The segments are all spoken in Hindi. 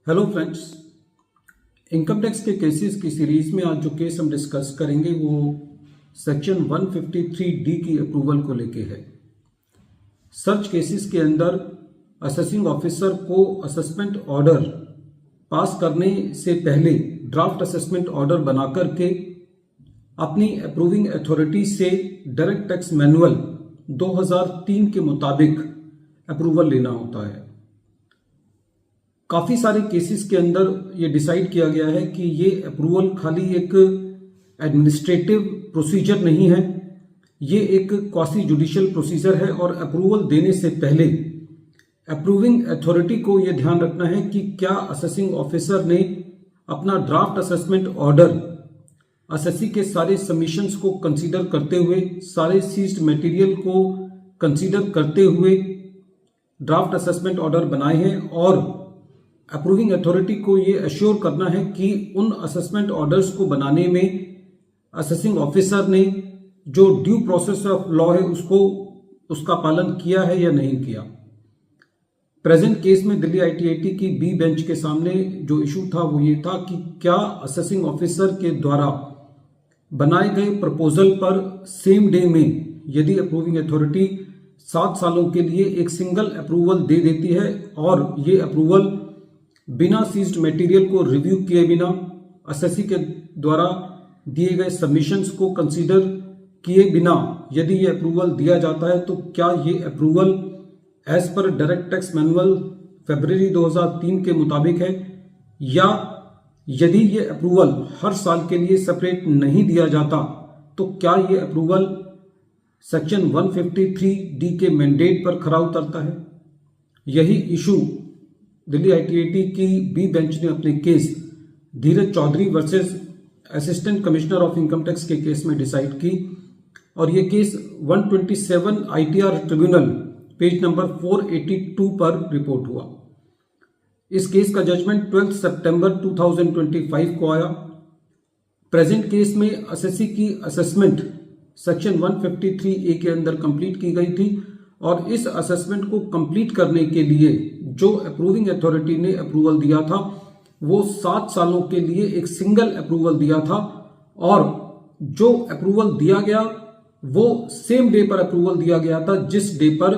हेलो फ्रेंड्स, इनकम टैक्स के केसेस की सीरीज में आज जो केस हम डिस्कस करेंगे वो सेक्शन 153D की अप्रूवल को लेके है। सर्च केसेस के अंदर असेसिंग ऑफिसर को असेसमेंट ऑर्डर पास करने से पहले ड्राफ्ट असेसमेंट ऑर्डर बना करके अपनी अप्रूविंग अथॉरिटी से डायरेक्ट टैक्स मैनुअल 2003 के मुताबिक अप्रूवल लेना होता है। काफ़ी सारे केसेस के अंदर ये डिसाइड किया गया है कि ये अप्रूवल खाली एक एडमिनिस्ट्रेटिव प्रोसीजर नहीं है, ये एक क्वासी जुडिशियल प्रोसीजर है और अप्रूवल देने से पहले अप्रूविंग अथॉरिटी को ये ध्यान रखना है कि क्या असेसिंग ऑफिसर ने अपना ड्राफ्ट असेसमेंट ऑर्डर असेसी के सारे सबमिशंस को कंसीडर करते हुए, सारे सीज्ड मटेरियल को कंसीडर करते हुए ड्राफ्ट असेसमेंट ऑर्डर बनाए हैं और अप्रूविंग अथॉरिटी को ये अश्योर करना है कि उन असेसमेंट ऑर्डर्स को बनाने में असेसिंग ऑफिसर ने जो ड्यू प्रोसेस ऑफ लॉ है उसका पालन किया है या नहीं किया। प्रेजेंट केस में दिल्ली आईटीआईटी की बी बेंच के सामने जो इशू था वो ये था कि क्या असेसिंग ऑफिसर के द्वारा बनाए गए प्रपोजल पर सेम डे में यदि अप्रूविंग अथॉरिटी 7 सालों के लिए एक सिंगल अप्रूवल दे देती है और ये अप्रूवल बिना सीज्ड मटेरियल को रिव्यू किए बिना असेसी के द्वारा दिए गए सबमिशंस को कंसीडर किए बिना यदि ये अप्रूवल दिया जाता है, तो क्या ये approval as per direct tax manual फरवरी 2003 के मुताबिक है, या यदि ये अप्रूवल हर साल के लिए सेपरेट नहीं दिया जाता तो क्या ये अप्रूवल सेक्शन 153D के मैंडेट पर खरा उतरता है। यही इशू दिल्ली आईटीआईटी की बी बेंच ने अपने case Dheeraj Chaudhary versus assistant commissioner of income tax के केस में डिसाइड की और ये case 127 ITR tribunal page number 482 पर रिपोर्ट हुआ। इस केस का जजमेंट 12 सितंबर 2025 को आया। प्रेजेंट केस में असेसी की असेसमेंट सेक्शन 153A के अंदर कंप्लीट की गई थी और इस असेसमेंट को कंप्लीट करने के लिए जो अप्रूविंग अथॉरिटी ने अप्रूवल दिया था वो 7 सालों के लिए एक सिंगल अप्रूवल दिया था और जो अप्रूवल दिया गया वो सेम डे पर अप्रूवल दिया गया था जिस डे पर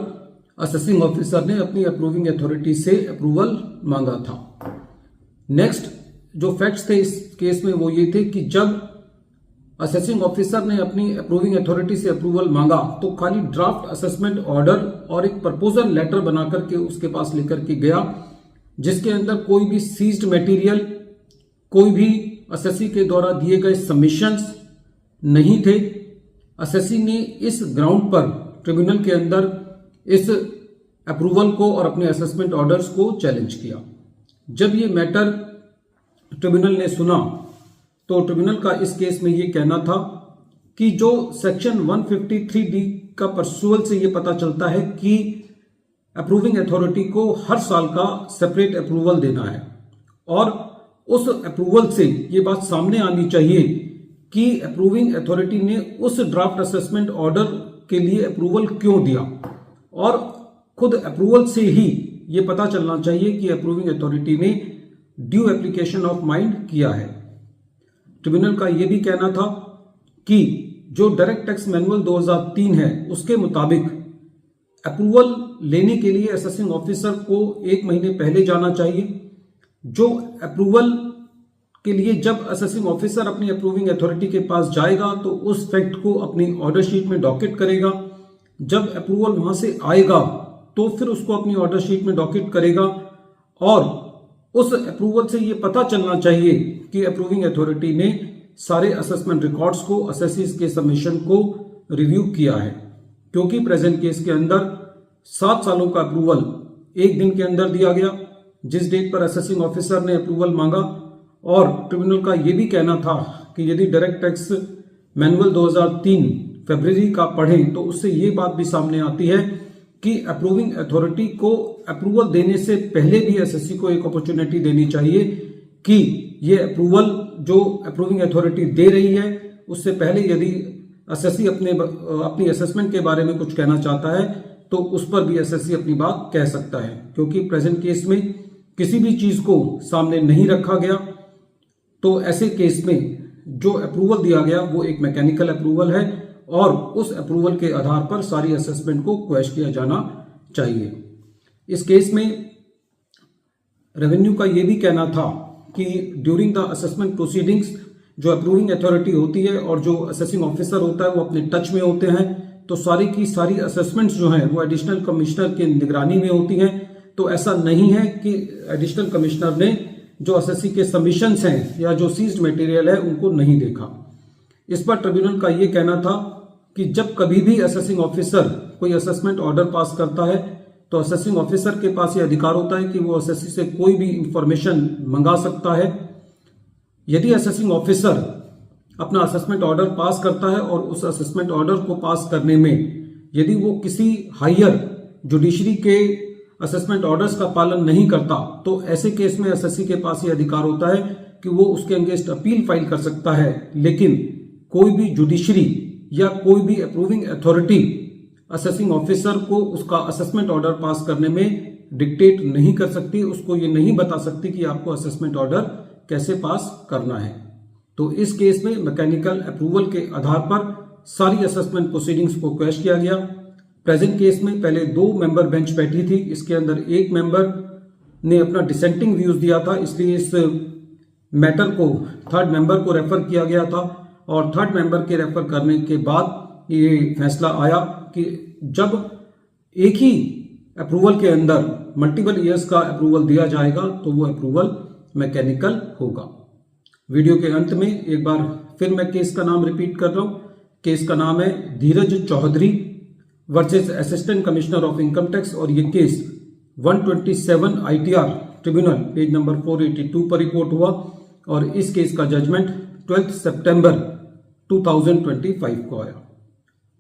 असेसिंग ऑफिसर ने अपनी अप्रूविंग अथॉरिटी से अप्रूवल मांगा था। नेक्स्ट जो फैक्ट्स थे इस केस में वो ये थे कि जब असेसिंग ऑफिसर ने अपनी अप्रूविंग अथॉरिटी से अप्रूवल मांगा तो खाली ड्राफ्ट असेसमेंट ऑर्डर और एक प्रपोजल लेटर बना करके उसके पास लेकर के गया जिसके अंदर कोई भी सीज्ड मटेरियल, कोई भी असेसी के द्वारा दिए गए सबमिशंस नहीं थे। असेसी ने इस ग्राउंड पर ट्रिब्यूनल के अंदर इस अप्रूवल को और अपने असेसमेंट ऑर्डर्स को चैलेंज किया। जब ये मैटर ट्रिब्यूनल ने सुना तो ट्रिब्यूनल का इस केस में ये कहना था कि जो सेक्शन 153D का परसूअल से ये पता चलता है कि अप्रूविंग अथॉरिटी को हर साल का सेपरेट अप्रूवल देना है और उस अप्रूवल से ये बात सामने आनी चाहिए कि अप्रूविंग अथॉरिटी ने उस ड्राफ्ट असेसमेंट ऑर्डर के लिए अप्रूवल क्यों दिया और खुद अप्रूवल से ही ये पता चलना चाहिए कि अप्रूविंग अथॉरिटी ने ड्यू एप्लीकेशन ऑफ माइंड किया है। ट्रिब्यूनल का यह भी कहना था कि जो डायरेक्ट टैक्स मैनुअल 2003 है उसके मुताबिक अप्रूवल लेने के लिए असेसिंग ऑफिसर को 1 महीने पहले जाना चाहिए। जो अप्रूवल के लिए जब असेसिंग ऑफिसर अपनी अप्रूविंग अथॉरिटी के पास जाएगा तो उस फैक्ट को अपनी ऑर्डर शीट में डॉकेट करेगा। जब अप्रूवल वहां से आएगा तो फिर उसको अपनी ऑर्डर शीट में डॉकेट करेगा और उस अप्रूवल से ये पता चलना चाहिए कि अप्रूविंग अथॉरिटी ने सारे असेसमेंट रिकॉर्ड्स को, असेसीज के सबमिशन को रिव्यू किया है। क्योंकि प्रेजेंट केस के अंदर 7 सालों का अप्रूवल 1 दिन के अंदर दिया गया जिस डेट पर असेसिंग ऑफिसर ने अप्रूवल मांगा और ट्रिब्यूनल का यह भी कहना था कि यदि डायरेक्ट टैक्स मैनुअल 2003 फरवरी का पढ़ें तो उससे ये बात भी सामने आती है कि अप्रूविंग अथॉरिटी को अप्रूवल देने से पहले भी एसएससी को एक अपॉर्चुनिटी देनी चाहिए कि ये अप्रूवल जो अप्रूविंग अथॉरिटी दे रही है उससे पहले यदि एसएससी अपनी असेसमेंट के बारे में कुछ कहना चाहता है तो उस पर भी एसएससी अपनी बात कह सकता है। क्योंकि प्रेजेंट केस में किसी भी चीज को सामने नहीं रखा गया, तो ऐसे केस में जो अप्रूवल दिया गया वो एक मैकेनिकल अप्रूवल है और उस अप्रूवल के आधार पर सारी असेसमेंट को क्वैश किया जाना चाहिए। इस केस में रेवेन्यू का ये भी कहना था कि ड्यूरिंग द असेसमेंट प्रोसीडिंग्स जो अप्रूविंग अथॉरिटी होती है और जो असेसिंग ऑफिसर होता है वो अपने टच में होते हैं, तो सारी की सारी असेसमेंट्स जो हैं वो एडिशनल कमिश्नर के निगरानी में होती हैं। तो ऐसा नहीं है कि एडिशनल कमिश्नर ने जो असेसी के सबमिशंस हैं या जो सीज्ड मटेरियल है उनको नहीं देखा। इस पर ट्रिब्यूनल का ये कहना था कि जब कभी भी असेसिंग ऑफिसर कोई असेसमेंट ऑर्डर पास करता है तो असेसिंग ऑफिसर के पास ये अधिकार होता है कि वो असेसी से कोई भी इंफॉर्मेशन मंगा सकता है। यदि असेसिंग ऑफिसर अपना असेसमेंट ऑर्डर पास करता है और उस असेसमेंट ऑर्डर को पास करने में यदि वो किसी हायर जुडिशरी के असेसमेंट ऑर्डर्स का पालन नहीं करता, तो ऐसे केस में एसएससी के पास ये अधिकार होता है कि वो उसके अगेंस्ट अपील फाइल कर सकता है। लेकिन कोई भी जुडिशरी या कोई भी अप्रूविंग अथॉरिटी असेसिंग ऑफिसर को उसका असेसमेंट ऑर्डर पास करने में डिक्टेट नहीं कर सकती, उसको ये नहीं बता सकती कि आपको असेसमेंट ऑर्डर कैसे पास करना है। तो इस केस में मैकेनिकल अप्रूवल के आधार पर सारी असेसमेंट प्रोसीडिंग्स को क्वैश किया गया। प्रेजेंट केस में पहले 2 मेंबर बेंच बैठी थी, इसके अंदर एक मेंबर ने अपना डिसेंटिंग व्यूज दिया था, इसलिए इस मैटर को थर्ड मेंबर को रेफर किया गया था और थर्ड मेंबर के रेफर करने के बाद ये फैसला आया कि जब एक ही अप्रूवल के अंदर मल्टीपल ईयर्स का अप्रूवल दिया जाएगा तो वो अप्रूवल मैकेनिकल होगा। वीडियो के अंत में एक बार फिर मैं केस का नाम रिपीट कर रहा हूं। केस का नाम है Dheeraj Chaudhary versus assistant commissioner of income tax और ये case 127 ITR tribunal page number 482 पर रिपोर्ट हुआ और इस केस का जजमेंट 12 सितंबर 2025 को आया।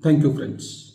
Thank you friends.